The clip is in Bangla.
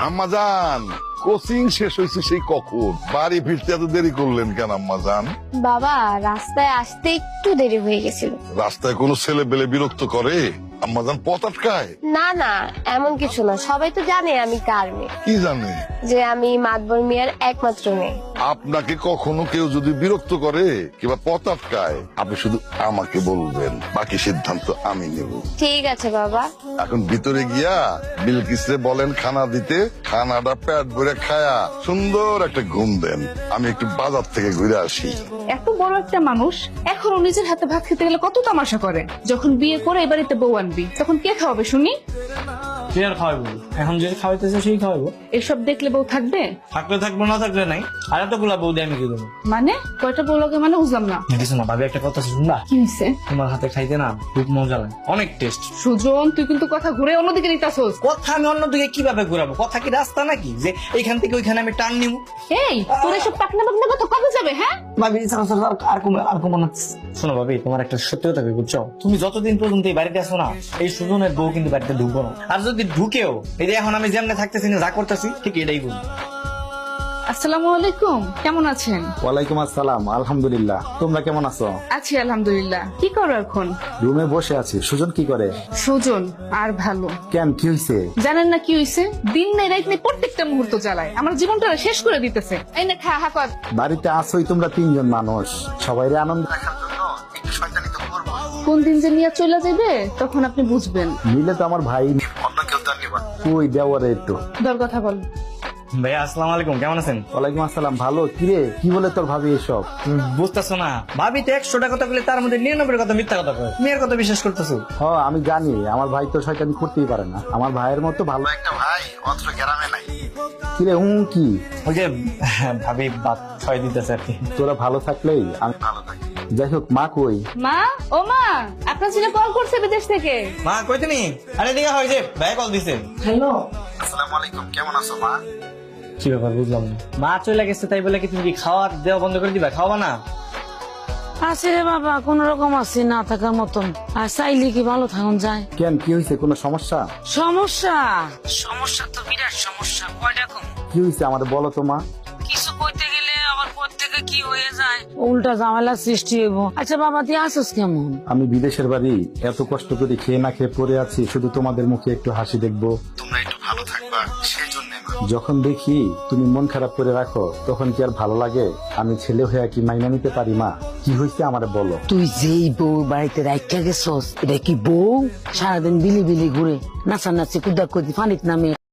আম্মাজান কোচিং শেষ হয়েছে সেই কখন? বাড়ি ফিরতে এত দেরি করলেন কেন আম্মাজান? বাবা রাস্তায় আসতে একটু দেরি হয়ে গেছিল। রাস্তায় কোনো ছেলে পেলে বিরক্ত করে? আম্মাজান পথ আটকায়? না না, এমন কিছু না, সবাই তো জানে আমি কার মেয়ে, কি জানে? যে আমি মাতবর মিয়ার একমাত্র মেয়ে। আপনাকে কখনো কেউ যদি বিরক্ত করে কিংবা পথ আটকায়, আপনি শুধু আমাকে বলবেন, বাকি সিদ্ধান্ত আমি নেব। ঠিক আছে বাবা। এখন ভিতরে গিয়া বিলকিসে বলেন খানা দিতে, খানাটা পেট ভরে খায়া সুন্দর একটা ঘুম দেন। আমি একটু বাজার থেকে ঘুরে আসি। এত বড় একটা মানুষ এখনো নিজের হাতে ভাত খেতে গেলে কত তামাশা করে। যখন বিয়ে করে এই বাড়িতে বউ আনবি তখন কে খাওয়াবে শুনি? তুই আর খাওয়াবো? এখন যদি খাওয়াইতেছে সেই খাওয়াবো। এসব দেখলে বউ থাকবে? থাকলে থাকবো, না থাকলে নাই। আর এতগুলা বউ দিয়ে আমি কি দেবো? মানে কয়টা বউ লাগে মানে বুঝলাম না। কিছু না ভাবি, একটা কথা শুনবা? কি হয়েছে? তোমার হাতে খাইতে না খুব মজা লাগে, অনেক টেস্ট। সুজন তুই কিন্তু কথা ঘুরে অন্যদিকে নিতাছস। কথা আমি অন্যদিকে কিভাবে ঘুরাবো? কথা কি রাস্তা নাকি যে এইখান থেকে ওইখানে আমি টার্ন নিবো? এই তোর এসব পাকনা পাকনা কথা কবে যাবে? হ্যাঁ ভাবি আর কমো না। শোনো ভাবি, তোমার একটা সত্যি কথা বুঝছো, তুমি যতদিন পর্যন্ত এই বাড়িতে আসো না, এই সুজনের বউ কিন্তু বাড়িতে ঢুকবো না। আর যদি ঢুকেও, এই যে এখন আমি যেমনে থাকতেছি না, যা করতেছি ঠিক এটাই বলবো। আসসালামু আলাইকুম, কেমন আছেন? ওয়ালাইকুম আসসালাম, আলহামদুলিল্লাহ। তোমরা কেমন আছো? আছি আলহামদুলিল্লাহ। কি করো এখন? রুমে বসে আছি। সুজন কি করে? সুজন আর ভালো। কেন, কি হয়েছে? জানেন না কি হয়েছে? দিন নেই রাত নেই প্রত্যেকটা মুহূর্ত জ্বালায়, আমার জীবনটা শেষ করে দিতেছে। এই না খা হাকত। বাড়িতে আসোই তোমরা তিনজন মানুষ, সবাইরে আনন্দ রাখার জন্য একটু শয়তানি তো করবো। কোন দিন যে নিয়ে চলে যাবে তখন আপনি বুঝবেন। নিলে তো আমার ভাই, অন্য কেউ তো নিবা। ওই দেওয়ারে একটু দর কথা বল। ভাইয়া আসসালামু আলাইকুম, কেমন আছেন? ওয়ালাইকুম আসসালাম। ভালো। কিরে, কি বলে তোর ভাবি এসব? তুমি বুঝতেছো না, ভাবি তো 100টা কথা বলে তার মধ্যে 99 কথা মিথ্যা কথা কয়। মেয়ের কথা বিশ্বাস করতেছো? আমি জানি আমার ভাই তো শয়তানি করতেই পারে না। আমার ভাইয়ের মতো ভালো একটা ভাই অত্র গ্রামে নাই। কিরে কি? ওই যে ভাবি বাপ ছয় দিতেছে আর কি। তোরা ভালো থাকলেই আমি ভালো থাকি। যাই হোক, মা কই? মা, ও মা, আপনার ছেলে কল করছে বিদেশ থেকে। মা কই তুমি? আরে দিকে হয় যে ভাই কল দিছে। হ্যালো, আসসালামু আলাইকুম, কেমন আছো মা? কি ব্যাপার বুঝলাম না। মা চলে গেছে তাই বলে কি তুমি কি খাওয়া দেওয়া বন্ধ করে দিবা? খাওয়া না? আছে রে বাবা, কোন রকম আছে, না থাকার মতন। আর চাইলে কি ভালো থাকুন যায়? কেন, কি হয়েছে? কোনো সমস্যা? সমস্যা? সমস্যা তো বিরাট সমস্যা। কয়টা কম? কি হয়েছে আমার বলো তো মা। কিছু কইতে গেলে আবার পর থেকে কি হয়ে যায়, উল্টা ঝামেলা সৃষ্টি হইব। আচ্ছা বাবা, তুই আসিস কেমন? আমি বিদেশের বাড়ি এত কষ্ট করে খেয়ে না খেয়ে পড়ে আছি, শুধু তোমাদের মুখে একটু হাসি দেখবো, তোমরা একটু ভালো থাকবা সেই জন্য। যখন দেখি তুমি মন খারাপ করে রাখো তখন কি আর ভালো লাগে? আমি ছেলে হয়ে কি মাইনা নিতে পারি? মা, কি হয়েছে আমারে বলো। তুই যেই বউ বাড়িতে রাখা গেছস, এটা কি বউ? সারাদিন বিলি বিলি ঘুরে নাচানাচি কুদা কুদি পানিত নামে